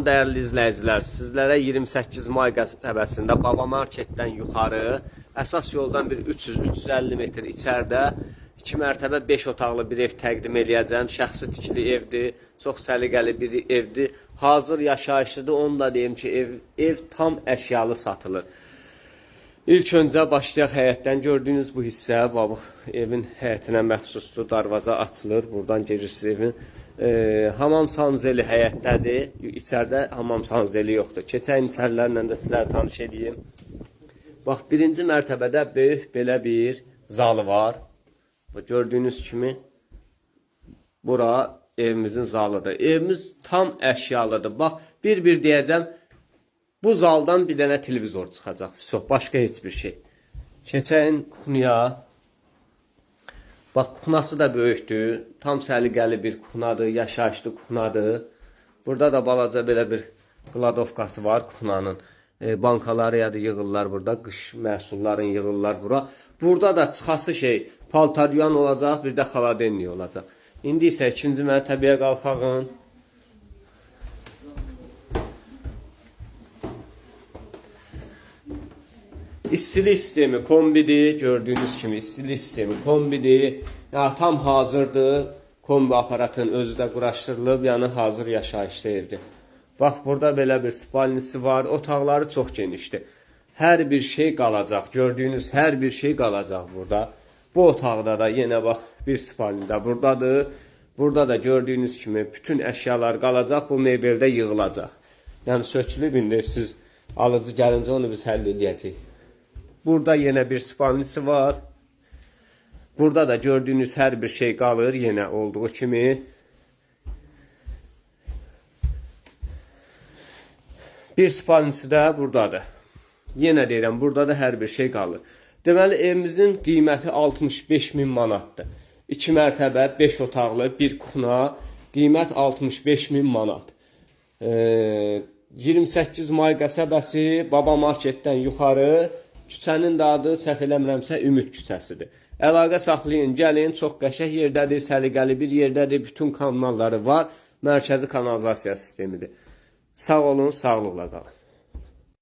Değerli izləyicilər, sizlərə 28 may qəsəbəsində Baba Marketdən yuxarı əsas yoldan bir 300-350 metr içəridə 2 mərtəbə 5 otaqlı bir ev təqdim eləyəcəm. Şəxsi tikili evdir, çox səliqəli bir evdir. Hazır yaşayışlıdır. Onu da deyim ki, ev tam əşyalı satılır. İlk öncə başlayaq həyətdən. Gördüyünüz bu hissə evin həyətinə məxsusdur. Darvaza açılır. Buradan girirsiniz evin. Hamam sanzeli həyətdədir. İçəridə hamam sanzeli yoxdur. Keçən içərilərlə də sizlərə tanış edeyim. Bax, birinci mərtəbədə böyük belə bir zalı var. Gördüyünüz kimi bura evimizin zalıdır. Evimiz tam əşyalıdır. Bax, bir deyəcəm. Bu zaldan bir dənə televizor çıxacaq. Başqa heç bir şey. Keçən kuxuya. Bax, kuxunası da böyükdür. Tam səliqəli bir kuxunadır. Yaşayışlı kuxunadır. Burada da balaca belə bir qladovkası var kuxunanın. Bankaları ya da yığırlar burada. Qış məhsulların yığırlar bura. Burada da çıxası şey paltaryan olacaq. Bir də xaladenli olacaq. İndi isə ikinci mərtəbəyə qalxağın. İstilik sistemi kombidir. Gördüyünüz kimi istilik sistemi kombidir. Tam hazırdır. Kombi aparatın özü də quraşdırılıb. Yəni hazır yaşayışlı evdir. Bax, burada belə bir spalnisi var. Otaqları çox genişdir. Hər bir şey qalacaq. Gördüyünüz hər bir şey qalacaq burada. Bu otaqda da yenə bax bir spalni də buradadır. Burada da gördüyünüz kimi bütün əşyalar qalacaq. Bu mebeldə yığılacaq. Yəni sökülüb indi siz alıcı gəlincə onu biz həll edəcəyik. Burada yenə bir spalnisi var. Burada da gördüyünüz hər bir şey qalır yenə olduğu kimi. Bir spalnisi də buradadır. Yenə deyirəm, burada da hər bir şey qalır. Deməli, evimizin qiyməti 65.000 manatdır. 2 mərtəbə, 5 otaqlı, bir kuxuna, qiymət 65.000 manat. 28 may qəsəbəsi, Baba Marketdən yuxarı, küçənin də adı, səhv eləmirəmsə, Ümid küçəsidir. Əlaqə saxlayın, gəlin, çox qəşəng yerdədir, səliqəli bir yerdədir, bütün kanalları var, mərkəzi kanalizasiya sistemidir. Sağ olun, sağlıqla qalın.